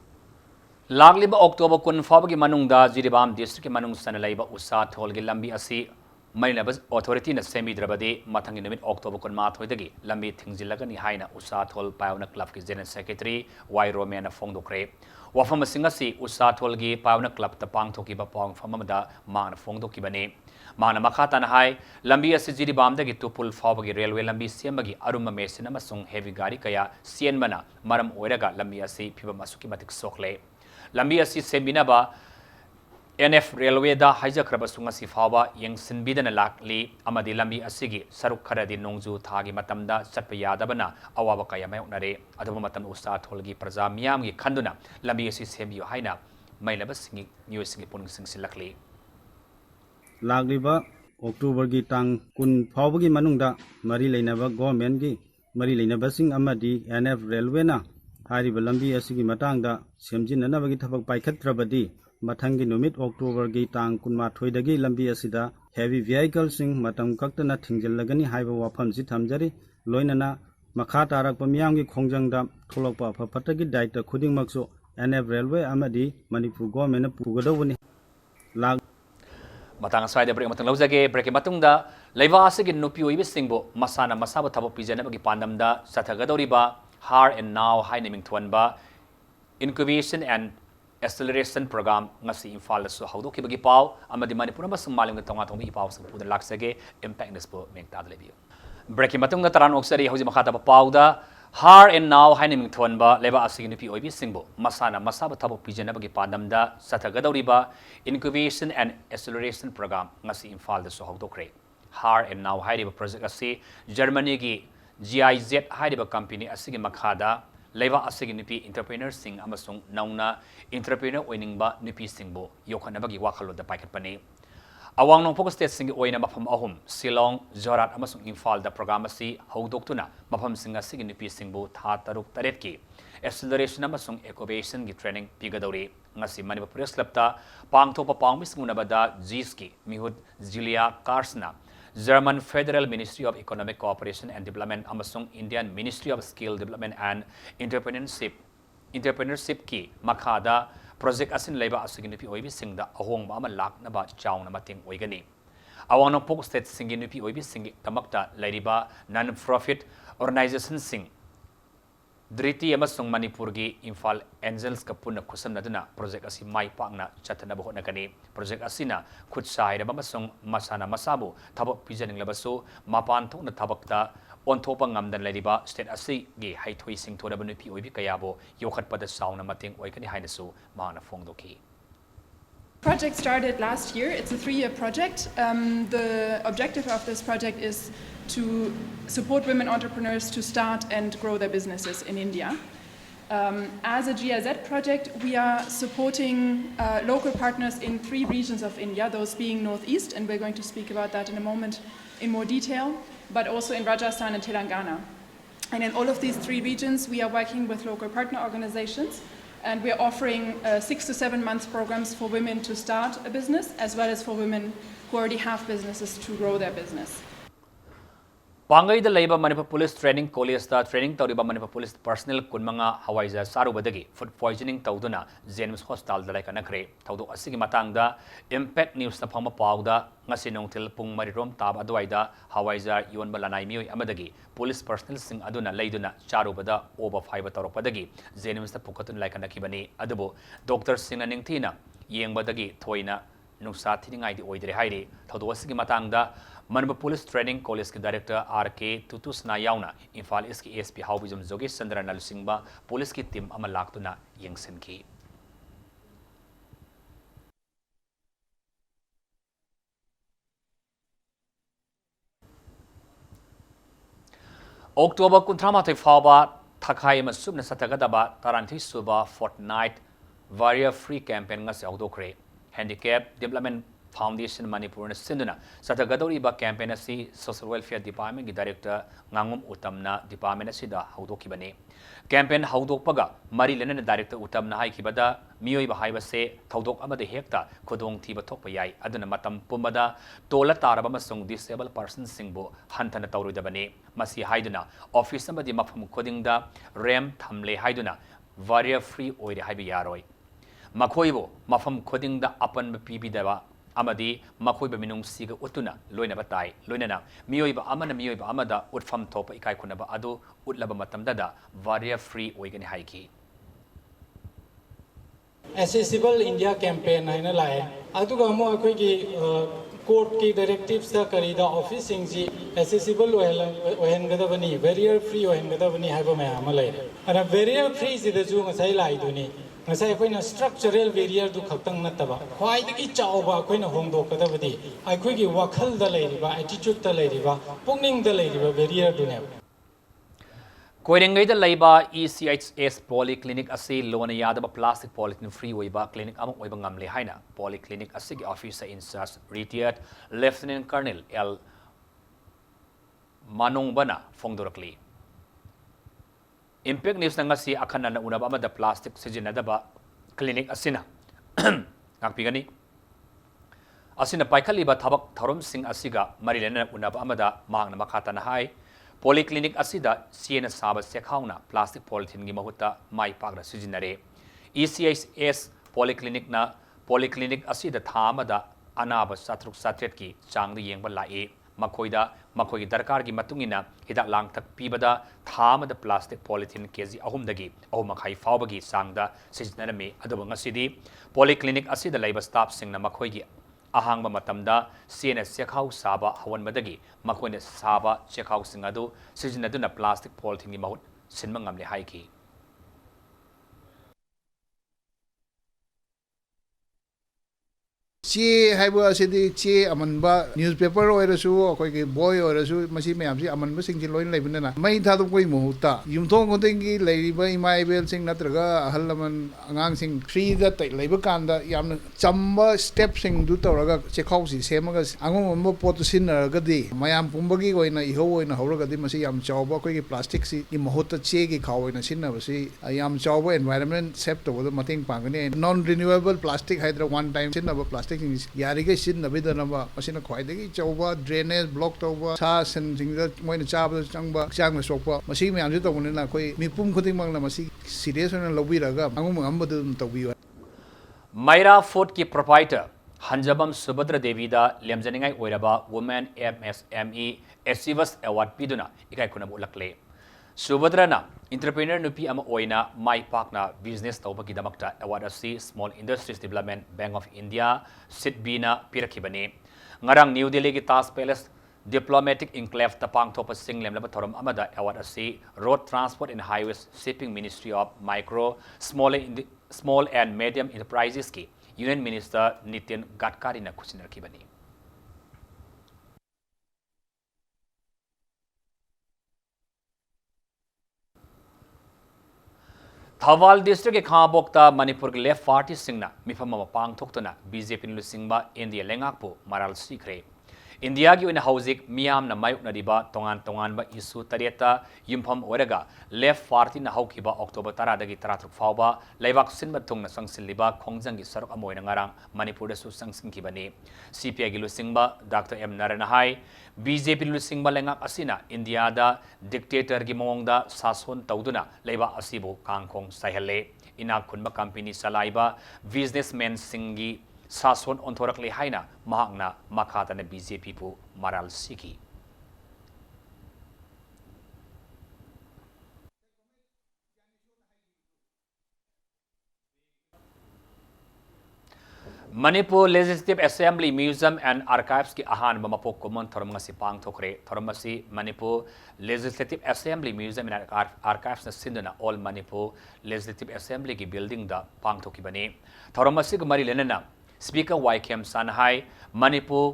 A: Lagliba October kun fabagi manungda Jiribam district manung sanalaiba usa tholgi lambi asi Marinabas authority na semi drabade matangi namit October kun ma thoidagi lambi thingjilaga ni haina usa thol pauna club ki general secretary Y Romana Phongdokre wafam singasi usa tholgi pauna club ta pangthoki ba pang famamada man Phongdoki bane mana makhata na hai lambi asi Jiribam dagi tupul fabagi railway lambi siamagi aruma mesina masung heavy gari kaya sienmana maram oiraga lambi asi phiba masuki matik sokle Lambi asi sembinaba NF Railway da haijakraba sunga sifaba yang sinbidana lakli amadi lambi asigi saruk kharadi nongju thagi matamda chatpa yadabana awaba kaya mayoknare aduba matam usta tholgi praja miyam gi khanduna lambi asi sembiyo haina mailaba singi news singi puning singsilakli
N: lagliba October gi tang kun phawgi manungda mari leinaba government gi mari leinaba sing amadi NF Railway na Hariba lambi asigi matangda semjinanabagi thabak paikhatrabadi mathangi numit October gi tang kunma thoidagi lambi asida heavy vehicles sing matam kaktana thingjallagani haiba wafam si thamjari loinana makha tarak pamyam gi khongjangda tholokpa phapatagi daita khuding makso NF Railway amadi Manipur government pugadawani lag
A: matang asai da break matang laujage break matungda leiwa asigi nupi oibe singbo masana masaba thabo pijanabagi pandamda sathagadoriba Har and Now High Naming Tuanba Incubation and Acceleration Program ngasi Imphal so haudo kibagi pau amadi Manipur basung maling tonga tongi pau sang pudan laksage impact nespo mengta lebi breaking matung taran oksari hauji makhata pau da Har and Now High Naming Tuanba leba asigi nupi oibi singbo masana masaba thabo pijana bagi pandamda sathagadoriba Incubation and Acceleration Program ngasi Imphal so haudo kre Har and Now High project asi Germany gi GIZ haidiba company asigi makhada leiwa asigi nupi entrepreneur sing amasung nauna entrepreneur oiningba nupi singbo yokhanabagi wakhalo da paikhatpani awang nongpok state sing oina mafam ahum Silong Jorat amasung Imphal da program asi haudoktuna mafam singa asigi nupi singbo tha taruk taret ki acceleration amasung incubation gi training pigadori ngasi Manipur Press Club ta pangthopa pangmisngunabada GISki mihud Julia Karsna German Federal Ministry of Economic Cooperation and Development amasung Indian Ministry of Skill Development and Entrepreneurship ki makhada project asin leiba asigi nupi oibi singda ahongba ama laknaba chawna mating oigani awang pok state singi nupi oibi singi tamakta lairiba non profit organization sing Driti amasung Manipur gi Imphal Angels ka punna khusamnaduna project asi mai pakna chathanaba honakani project asina khutsai raba amasung masana masabu thabak pijaning labasu mapan thokna thabakta onthopa ngamdan lariba state asi gi haithoi sing thoraba nupi oibi kayabo yokhatpada sauna mating oikani hainasu mana phongdoki
O: Project started last year. It's a 3-year project. The objective of this project is to support women entrepreneurs to start and grow their businesses in India. As a GIZ project, we are supporting local partners in 3 regions of India, those being Northeast, and we're going to speak about that in a moment in more detail, but also in Rajasthan and Telangana. And in all of these 3 regions, we are working with local partner organizations, and we're offering 6 to 7 months programs for women to start a business, as well as for women who already have businesses to grow their business.
A: Pangai da Labour Manipur Police Training College da training tawriba Manipur Police personnel kunmanga hawaiza sarubadagi food poisoning tawduna James Hospital da laika nakre tawdu asigi matangda Impact News na phangma pawda ngasi nongthil pung marirom tab adwaida hawaiza yonba lanai mioi amadagi police personnel sing aduna leiduna charubada over 5 tawropadagi James na pukatun laika nakibani adubu Dr. Singh ningthina yengbadagi thoina nungsa thiningai di oidre hairi tawdu asigi matangda Manipur Police Training College के director R.K. Tutusna यावना इम्फाल इसकी ASP Haobijam जोगेश चंद्र नलसिंगबा police की team अमल लाक्तुना यंगसन की October 19 फावबा थखाई मसुबना सतगदबा तारांथि सुबा fortnight warrior free campaign ngasi outdokré handicap development Foundation Manipur Sinduna Satagadori ba campaign asi Social Welfare Department ki Director Ngangum Utamna Department asida haudokibani campaign haudokpaga mari lena Director Utamna hai kibada miyoi ba haiba se thaudok amade hekta khodong thiba thokpa yai aduna matam pumada tola taraba masung disabled persons singbo hantana tawrudabani masi haiduna office amadi mafhum khodingda ram thamle haiduna warrior free oire haiba yaroi makhoibo mafhum khodingda apan pibidaba amadi makhoiba minung siga utuna loina batai loinana miyoiba amada utfam thopa ikai khunaba adu utlaba matamda da warrior free oigani haiki
P: Accessible India campaign haina lae aduga mo akoi ki court ki directives da karida office singji accessible ohen gada bani barrier free ohen gada bani haiba ma amalai ana barrier free sida ju ngasai lai duni ngasai akoina structural barrier du khaktang nataba khwai dagi chawba akoina hongdokadabadi akoi ki wakhal da leiriba attitude da leiriba pungning da leiriba barrier du ne
A: Koirengai da leiba ECHS Polyclinic asi lona yadaba plastic polythene free oiba clinic among oiba ngamle haina Polyclinic asigi officer in charge retired Lieutenant Colonel L Manongbana Fongdorakli Impact News ngasi akhana na unaba amada plastic sijinadaba clinic asina ngakpigani asina paikhaliba thabak tharom sing asiga marilena unaba amada mangna makhata na hai Polyclinic asida siena saba sekhauna plastic polythene gi mahuta mai pagra sijinare ECHS Polyclinic asida thamada anaba satruk satret ki changda yengba lai makhoi darkar gi matungina hidak lang thak pibada thamada plastic polythene kg ahumdagi ahumakhai fawbagi sangda sijnarame aduba ngasidi Polyclinic asida leiba staff singna makhoi gi ahangba matamda siena sekhau saba hawanbadagi makhoina saba sekhau singadu sijnaduna plastic polythene gi mahut sinma ngamle haiki
Q: चे हाइबो असेदी चे अमनबा newspaper ओइरसु अखोइगे boy ओइरसु मसी मयामसी अमनबा सिंगि lion लेबिनना मै थादो कोइ मुहुता युमथोंग गोतेंगी लेरिबा इमाइबेल सिंग नत्रगा अहलमन अंगांग सिंग free दा तै लेबा कांदा यामन Chamba step सिंग दु तौरगा चेखौसी सेमगा अंगम पोत सिनरगदी मयाम पुंबगी ओइना इहो ओइना हौरगदी मसी याम चावबा कोइगे प्लास्टिक सी इ महुता चे गी खावइना सिनबसी याम चावबा एनवायरनमेंट सेफ तबो मतेंग पांगने नॉन रिन्यूएबल प्लास्टिक हाइड्रा वन टाइम सिनबा प्लास्टिक यारिगे सिनबीदनबा मसिना ख्वाइदगी चौबा ड्रेनेज ब्लॉक तौबा सा सिंगदा मोइन चाबदा चंगबा चांगना सोकबा मसी म्यामसि तौबनेना कोइ मिपुम खुदिंगमंगना मसी सीरियस ओइना लौबिरागा अंगुम अंबदु तौबियो
A: Myra Food की proprietor Hanjabam Subhadra Devi da lemjaningai oiraba Women MSME Achievers Award piduna ikai kunam ulakle Subhadra na entrepreneur nupi ama oina mai pakna business tawbagi damakta award asi Small Industries Development Bank of India SIDB na pirakibani ngarang New Delhi ki Taj Palace Diplomatic Enclave tapang thopa singlem laba thoram amada award asi Road Transport and Highways Shipping Ministry of Micro Small and Medium Enterprises ki Union Minister Nitin Gadkari na khusinarkibani Thoubal district के खाबोक्ता मणिपुर के left party सिंगना मिफम अमा पांगथोक्तना BJP लुसिंगबा India लेंगाकपो moral सिखरे India की ओइना हौजिक मियामना मायुकनरिबा तोंगान तोंगानबा issue तरेता युमफम ओरगा left party ना हौकिबा October 10 दगी 13 फावबा लेबाक सिनबा थुंगना संसिलिबा खोंजंगी सरक अमोइना ngarang Manipur दसु संसिंखिबनी CPI की लुसिंगबा डॉक्टर एम नारायण हाई बीजेपी लुसिंगबा लेंगाक असिना इंडिया दा डिक्टेटर की मोंगदा सासोन तौदुना लेबा असिबो कांगखोंग साइहले इना खुनबा कंपनी सलाइबा बिजनेसमैन सिंगी सासोन ओंथोरकले हाइना महांगना मखातने बीजेपी पु मराल सिकी Manipur legislative assembly museum and archives की अहान मपोक कुमन थरम पांग थोखरे थरम Manipur legislative assembly museum and archives सिंधुना ऑल मणिपुर लेजिस्लेटिव असेंबली की बिल्डिंग दा पांग थोखिबनी थरम मरी लेना स्पीकर वाईखेम सानहाई Manipur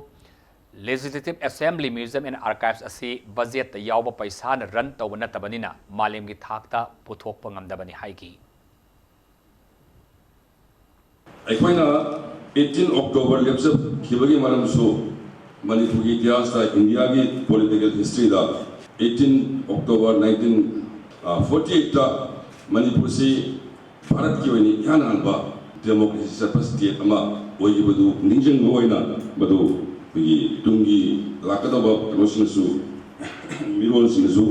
A: legislative assembly museum and archives असी बजेट याव पैसा रन तब नतबनीना मालेम की थाकता पुथोकप ngamdabani हाईकी
R: 18 October लेप्सब खिबगी मरमसु मणिपुर की इतिहास इंडिया की पॉलिटिकल हिस्ट्री 18 October 1948 मणिपुर से भारत की वनी यान अनबा डेमोक्रेसी सपा स्टेट अमा ओइबदु निजंग ओइना बदु की तुंगी लाकदबा कनोसिनसु मिरोनसिनसु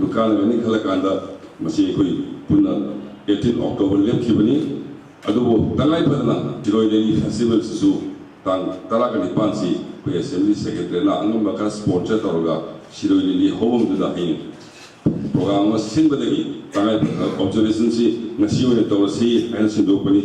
R: दुकान गनि खलकांदा मसी कोई पुना 18 October लेपखिबनी अदुबो तंगाई फदना जिरोइदेनी फेस्टिवल सु तांग तरा का निपानसी कोई असेंबली सेक्रेटरी ना अंगम बकर स्पॉन्सर तोरगा शिरोइदेनी होम दुदा हिन प्रोग्राम में सिंबदगी तंगाई observation C नसीओने तोरसी N सिंदोपनी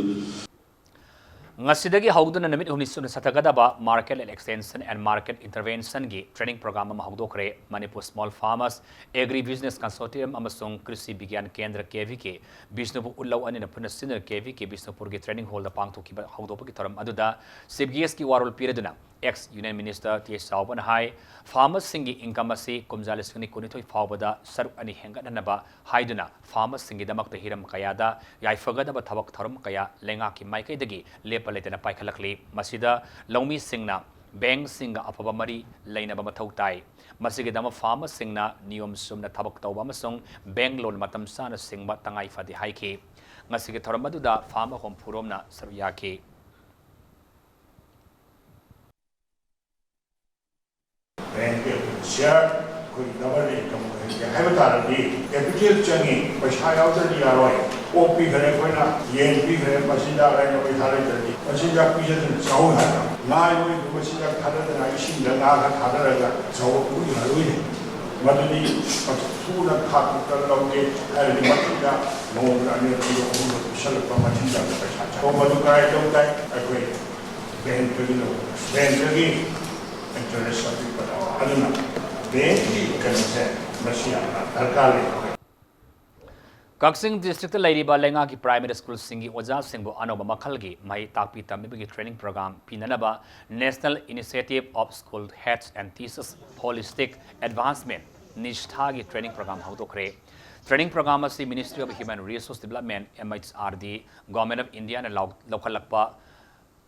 A: ngasi hauduna namit hunisuna satagada market extension and market intervention gi training program ma haudokre Manipur Small Farmers Agri Business Consortium amasung Krishi Bigyan Kendra KVK Bishnupur Ullau ani na puna senior KVK Bishnupur gi training hall da pangthoki haudopaki thoram aduda CBS ki warol piraduna ex Union Minister T Sauban Hai farmers singi income asi kumjalis ni kunithoi fawbada saruk ani henganaba haiduna farmers singi damak ta hiram kayada yai fagada ba thabak thoram kaya lenga ki maikai dagi lepa letena paikhalakli masida laumi singna bank singa afaba mari leinaba mathau tai masigi dama farmers singna niyom sumna thabak tawba masung bank loan matam sana singba tangai fadi haiki ngasigi thoram aduda farmer home puromna saruyaki
S: share कोई government कम है बता रही capital चंगी पैसा याउदर दिया रोय O P घरे Koyna N P घरे मसिदा राय कोई थारे जल्दी मसिदा पीजन चाउ है ना योई मसिदा थारे ना इसिंग ना का थारे रा चाउ कुई हरोई मदनी सुना खात कर लोगे अरे मसिदा नो राने को सल पर मसिदा पैसा तो मदु काय तो काय कोई बैंक के लो बैंक के इंटरेस्ट पर अदना
A: Kaksing district lairiba lenga ki primary school singi oja singbo anoba makhalgi mai takpi tamibigi training program pinanaba National Initiative of School Heads and Teachers Holistic Advancement nishtha ki training program haudokre training program asi Ministry of Human Resource Development MHRD Government of India na local lakpa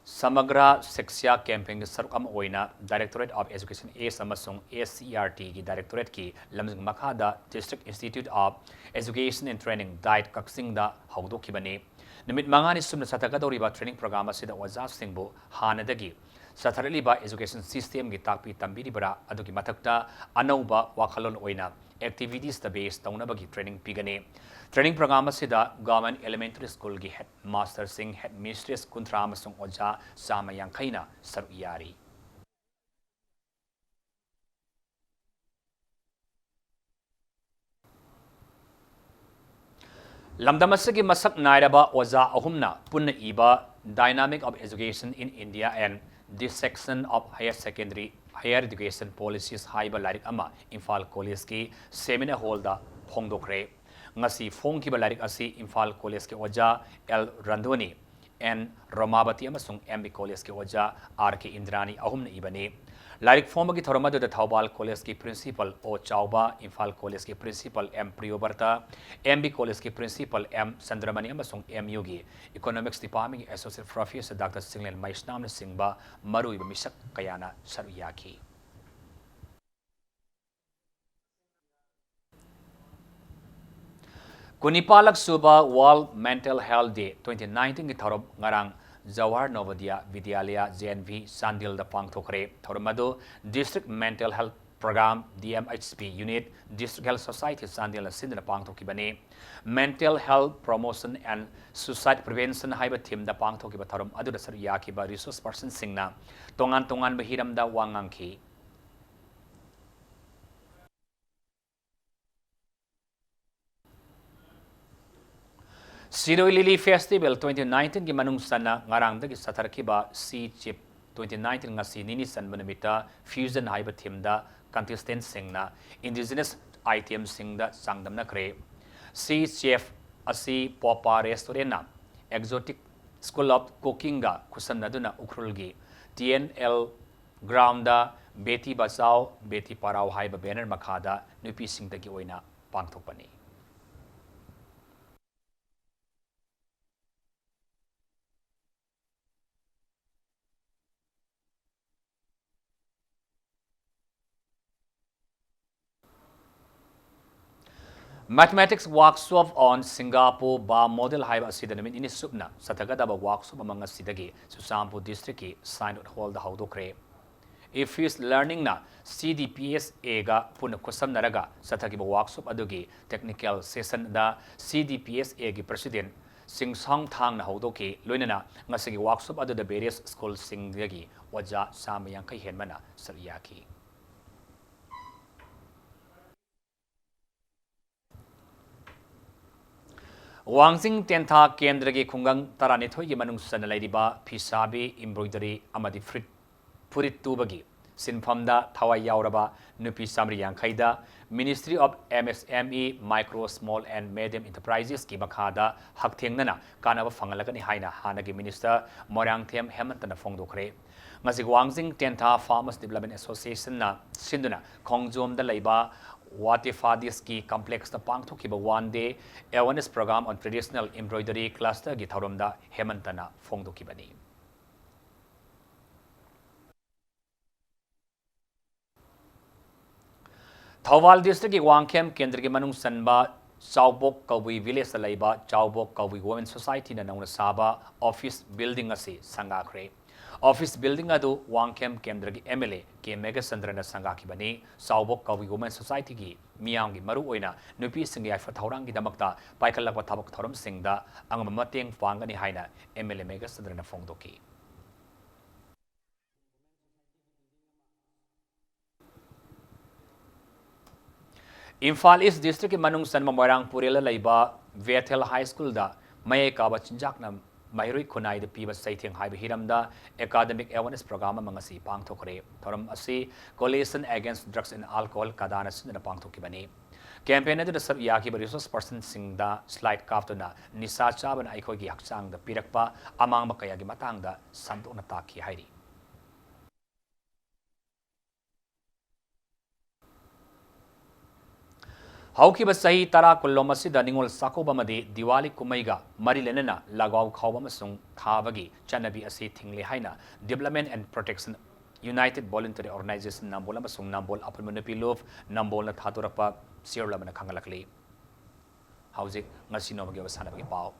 A: Samagra Shiksha Campaign Sarukam Oina Directorate of Education A Samasung SCRT की Directorate की लमजिंग मखादा District Institute of Education and Training Diet Kaksing da haudokibani निमित मंगानी सुमन सतगदौरिबा training programme असिदा ओजा सिंगबो हानदगी सथरलिबा education system की ताकपी तंबिरिबरा अदुगी मथक्ता अनौबा वाखलोन ओइना एक्टिविटीज द बेस तौनबगी ट्रेनिंग पिगने ट्रेनिंग प्रोग्राम असिदा गवर्नमेंट एलिमेंटरी स्कूल की हेड मास्टर सिंह हेड मिस्ट्रेस कुंथ्रा अमसुंग ओजा सामा यांखैना सरुयारी लमदमसगी मसक नायरबा ओजा अहुमना पुन्न इबा dynamic of education in India and dissection of higher education policies हाइबा लारिक अमा इम्फाल कॉलेज की सेमिनार हॉल दा फोंगदोक्रे ngasi phongkiba larik asi Imphal College ke oja L Randhoni N Romawati अमसुंग एमबी कॉलेज के ओजा आर के इंद्रानी अहुम इबने लाइक फॉर्म की थोरमद थौबाल कॉलेज की principal O Chaoba Imphal college की principal M Priyobrata MB college की प्रिंसिपल एम चंद्रमणि अमसुंग एमयू की इकोनॉमिक्स डिपार्टमेंट की associate professor doctor Singlen Maisnam सिंबा मरुइब मिसक कयाना सरू याखी कुनिपालक सुबा वर्ल्ड मेंटल हेल्थ डे 2019 की थौरम ngarang Jawahar Navodaya Vidyalaya JNV Sandil दा पांगथोखरे थौरमदो district mental health programme DMHP unit district health society Sandil सिंदना पांगथोखिबने mental health promotion and suicide prevention हाइबा थीम दा पांगथोखिबा थौरम अदुदा सर याखिबा रिसोर्स पर्सन सिंगना तोंगान तोंगान बहिरम दा वांगांखी Siroi Lily Festival 2019 की मनुंग सन्ना ngarang दगी सथरखिबा सी चिप 2019 ngasi nini san banamita fusion haiba theme da contestant singna indigenous item sing da sangdamna kre C chef asi popa restaurant na exotic school of cooking ga kusanaduna ukrulgi TNL ground da beti bachao beti parao haiba banner makhada nupi sing da gi oina pangthokpani Mathematics workshop on Singapore Bar Model Hive Asidanamit in Subna, Satagadaba workshop among Asidagi, Susampu district, signed hall the Haudokre. If he is learning na CDPS Ega Punakosam Naraga, Satagiba workshop Adugi, technical session da CDPS Egi president, Sing Song Tang Haudoki, Lunana, Nasagi workshop Adu the various schools Singagi, Waja Samayanka Henmana, Saryaki. Wangsing Tenta Kendra Kungang Taranito Yamanung Sanaladiba, Pisabi, embroidery, Amadi Frit Purit Tubagi, Sinfamda, Tawa Yauraba, Nupi Samri Yankaida, Ministry of MSME, Micro, Small and Medium Enterprises, Kimakada, Haktingnana, Kanava Fangalakani Haina, Hanagi Minister, Morang Tem Hemantana Fongdokre. Ngasi Wangsing Tenta Farmers Development Association na Sinduna, Kongjom the Laiba, Watifadis ki complex the Pangtokiba 1 day awareness program on traditional embroidery cluster Gitaurumda Hemantana Fongdokibani. Thawal district Wangkem Kendri Manung Sanba Chaubok Kawi village Laiba Chaubok Kawi Women Society na Nauna Saba office building asi Sangakre. Office building adu Wangkem Kendra MLA ke Mega Sandrana Sangaki bani Saubok Kawi Women Society ki Miyangi Maru Oina Nupi Singai for Taurangi Damakta Paikalapa Tabak Thorum Singda Angamating Fangani Haina MLA Mega Sandrana Fongdoki. Imphal East District Manung San Mamarang Purila Laiba Vethel High School da Maye Kaba Chinjaknam Mairui Kunai the Piva Saiting High Hiramda Academic Awareness Program Mangasi Pangtokre, Thorum Asi, Coalition Against Drugs and Alcohol Kadanas in the Pangtokibani. Campaign to the Sub Yaki resource person Singda, Slide Kaftuna, Nisa Chaban Aikogi Aksang, the Pirakpa, Amang Makayagi Matanga, Santonataki Heidi. Hauki Basahi Tara Kulomasi the Ningol Sakobamadi, Diwali Kumaiga, Marilenena, Lagau Kawamasung, Kavagi, Chanabi Asi Tingli Haina, Development and Protection United Voluntary Organization Nambolamasung Nambol Upper Munipilov, Nambol Taturapa, Sierra Kangalakli. Housing Nasino Gavasanabi Pau.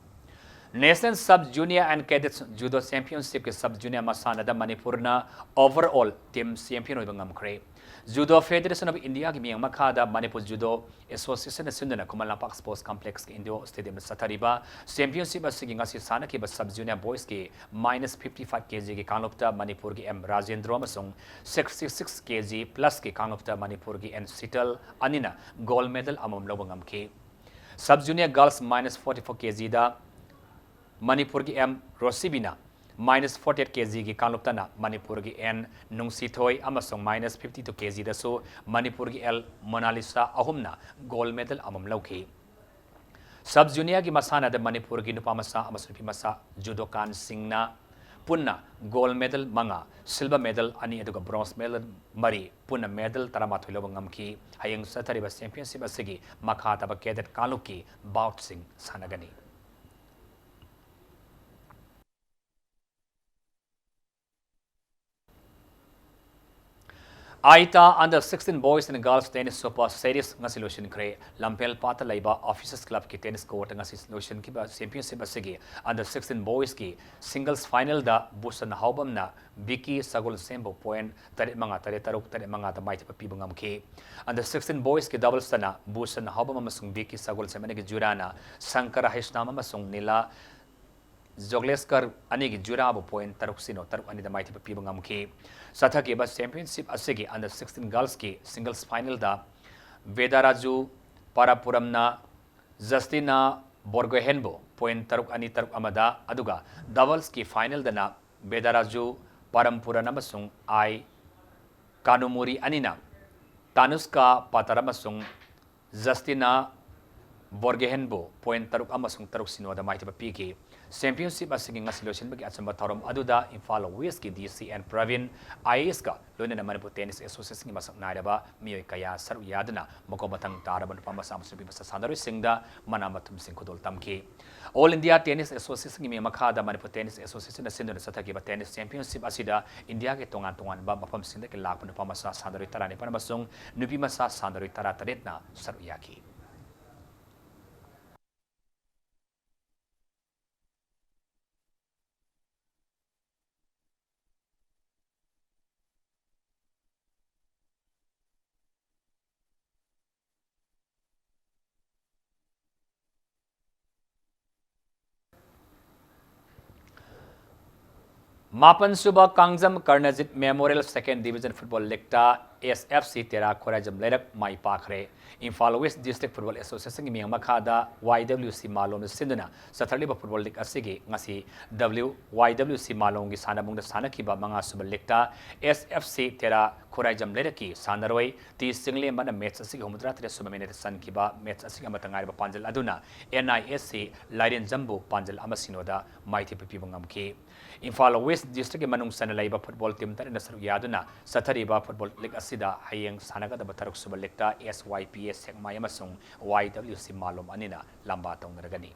A: National Sub Junior and Cadets Judo Championship Sub Junior Masana da Manipurna overall team champion Bangamkre. Judo Federation of India Gimyang Makada Manipur Judo Association Sundana Kumalapak Sports Complex Indo Stadium Satariba Championship Sigingasi Sanaki Sub Junior Boys ki minus 55 kg ki Kanopta Manipur ki M Rajendra Masung 66 kg plus ki Kanopta Manipur ki N Sital Anina gold medal among Lobangam ki Sub Junior Girls minus 44 kg da Manipur ki M Rosibina minus 48 kg ki Kanluptana Manipur ki N Nungsithoi amasong minus 52 kg daso Manipur ki L Monalisa ahumna gold medal amam lauki sub junior की मसाना मणिपुर की नुपा मसा नुपी मसा जुदोकान सिंगना पुन्ना गोल्ड मेडल मंगा सिल्वर मेडल अनि अदुगा ब्रोंज मेडल मरी पुन्ना मेडल तरामाथोय लोब ngamki hayeng sathariba championship asigi makha taba cadet kaluki bout sing sanagani Aita under 16 boys and girls tennis super series ngasi lotion kre Lampel Pata Laiba Officers Club ki tennis court ngasi lotion ki ba championship asigi under 16 boys ki singles final da Busan Haubam na Vicky Sagul Sembo point tare manga tare taruk tare manga ta mai pa pibangam ki under 16 boys ki doubles na Busan Haubam amasung Vicky Sagul Semene ki jurana Sankara Hishnama amasung Nila Jogleskar ani ki jura bu point taruk sino taruk ani da mai pa pibangam ki Satha ke bas championship asigi under 16 girls ki singles final da Vedaraju Parapuramna Justina Borgohenbo point taruk ani taruk amada aduga doubles ki final da na Vedaraju Parampura namasung ai Kanumuri anina Tanuska Pataramasung Justina Borgehenbo point taruk amasung taruk sino da mai pa piki championship asigi ngasilosin bagi achamba thorom aduda Imphal West ki DC and Pravin IAS ka lone na Manipur Tennis Association ki masak nairaba miyoi kaya saru yadna mokobatang taraban pamasa amsubi basa sandaru singda manamatum singkodol tamki All India Tennis Association ki mi makha da Manipur Tennis Association asindona sathaki ba tennis championship asida India ke tongan ba mafam singda ke lakpun pamasa sandaru tarani panamasung nupi masa sandaru tarataretna saru yaki Mapan Suba Kangjam Karnajit Memorial Second Division Football League ta SFC Tera Khorajam Lerak Mai Pakre Imphal West District Football Association mi makhada YWC Malom Sinduna Sathaliba Football League asigi ngasi YWC Malom gi sanabung da sanakiba manga Suba League ta SFC Tera Khorajam Leraki Sanaroi ti single man match asigi humudra tre Suba minute san kiba match asigi matangai ba Panjal aduna NISC Laiden Jambu Panjal amasinoda maiti pipibangam ki Imphal West District manung sana laiba football team ta nasaru yaduna sathariba football league asida hayeng sanaga da bataruk Suba League ta SYPS Sekmay amasung YWC Malom anina lamba tong naragani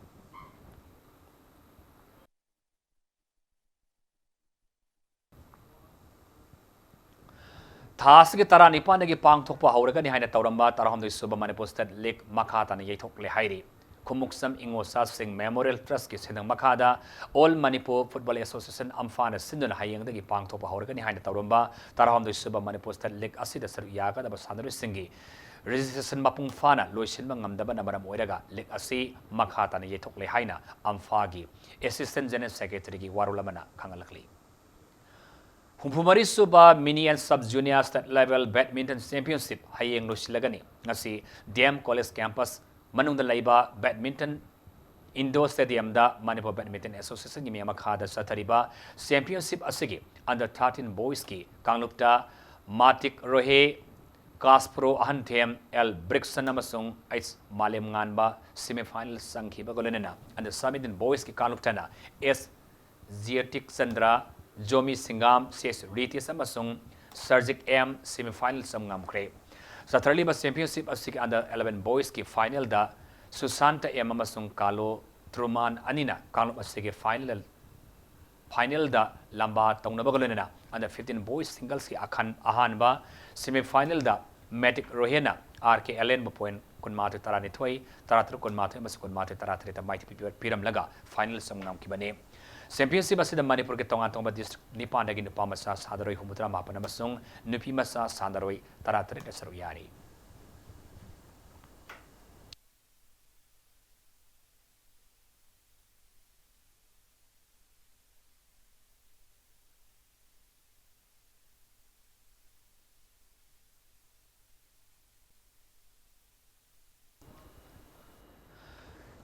A: Thas ki tara nipan gi pangthokpa hauragani haina tauramba tarahomdoi Suba Manipur State League makhata na yaithok le hairi Khumuksam Ingosa Singh Memorial Trust ki senang makada All Manipur Football Association Amfana Sinduna hayeng dagi pangthokpa hauragani haina tauramba tarahomdoi Suba Manipur State League asida saru yaga da basandaru singi registration mapung fana loisin ngamdaba na maram oiraga league asi makhata na yethok le haina amfagi assistant general secretary ki warulamana khangalakli Humpumari Suba Mini and Sub Junior State Level Badminton Championship hayeng losilagani ngasi DM College Campus manung da laiba badminton Indoor Stadium da Manipur Badminton Association ki makhada sathariba championship asigi under 13 boys ki kanglupta Matik Rohe Kaspro Ahanthem El Brixon amasung H Malem Nganba semi-final sangkhiba golena under 17 boys ki kangluptana S Ziertik Sandra Jomi Singam Ses Ritis amasung Sarjik M semi-final samngam kre Sathariba championship asigi under 11 boys ki final da Susanta M amasung Kalo Truman Anina kanlup asigi final da lamba tongnaba golena under 15 boys singles ki ahanba semi-final da Matic Rohena RK Allen mo point kunmate tarani thoi taratru kunmate mas kunmate taratri ta mai piram laga final samngam ki bane championship asida Manipur ke tonga tongba district nipan dagi nupa masa sadaroi humutra mapana masung nupi masa sandaroi taratri ta saru yari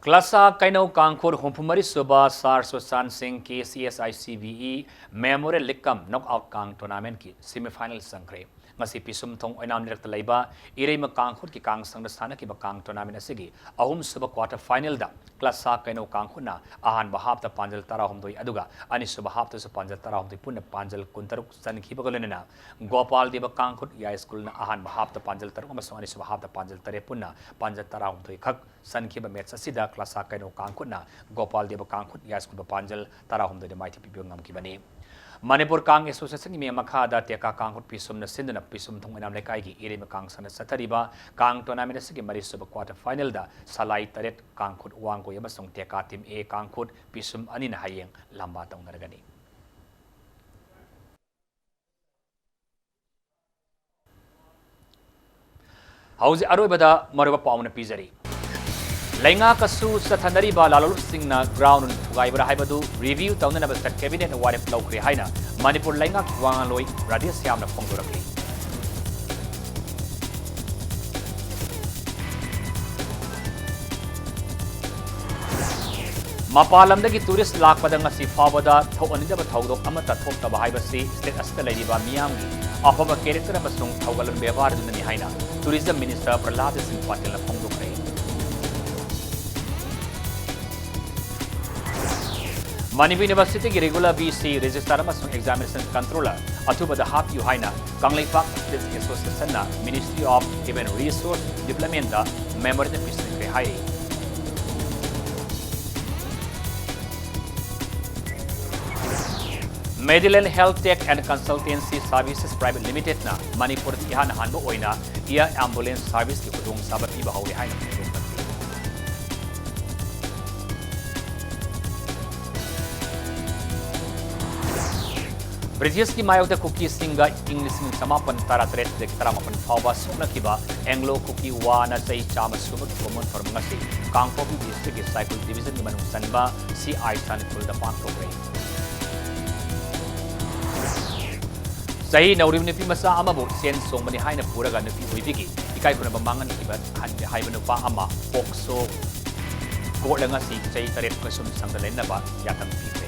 A: Klasa Kainau Kangkur Humpumari Suba Sar Susan Singh KCSICBE Memorial Likam Knockout Kang Tournament ki semifinal sangkre. Ngasi pisum thong oinam nirak talaiba irei ma kangkhut ki kang sang sana ki ba kang tournament asigi ahum suba quarter final da Klasa Kainau Kangkhuna ahan bahap ta panjal tarahum doi aduga ani suba hap ta su panjal tarahum doi punna panjal kuntaruk san ki bagalena Gopal deba Kangkhut ya school na ahan bahap ta panjal taruk amasung ani suba hap ta panjal tare punna panjal tarahum doi khak san ki ba match asida Klasa Kainau Kangkhuna Gopal deba Kangkhut ya school ba panjal tarahum doi mai thi ngam ki bani Manipur Kang Association mi makada teka Kangkhut pisum na sindna pisum thong enam lekai gi ire ma kang sana sathariba kang tournament asigi mari suba quarter final da salai taret Kangkhut wangko yamasung teka team A Kangkhut pisum ani na hayeng lamba tong naragani Hauzi arobada maruba paumna pizari Lainga kasu sathanari ba lalu singna ground fugaibra haibadu review taunna ba stat cabinet award laukre haina Manipur lainga wangaloi radius yamna phongdorakli Mapalamdagi tourist lakpada ngasi fawada thoanida ba thaudok amata thokta ba haibasi state asta laiba miyamgi afaba character amasung thaugalan bevar dunani haina tourism minister Prahlad Singh Patil na phongdokre Manipur University ki regular BC registrar amasung examination controller athuba da hap yu haina Kangleipak State Association na Ministry of Human Resource Development da member the pisri hai Medillion Health Tech and Consultancy Services Private Limited na Manipur ihan hanbo oina ia ambulance service ki khudong sabat iba hawi haina British ki mayok da cookie singa English min samapan tara tret de taramapan fawba sukna kiba Anglo cookie wa na sai chama suba common for ngasi Kangpopi district ki cycle division ni manung sanba CI san full da pan program Sahi naurim ni masa amabu sen song mani haina puraga nupi oibigi ikai kuna bamangan kiba hande haibanu pa ama pokso ko langasi sai taret kasum sangdalen na ba yatam pi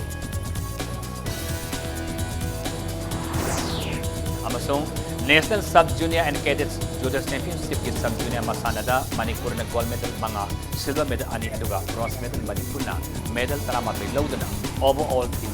A: Amasung National Sub Junior and Cadets Junior Championship ki Sub Junior Masanada Manipur na gold medal mga silver medal ani aduga bronze medal Manipur na medal taramat laudana overall team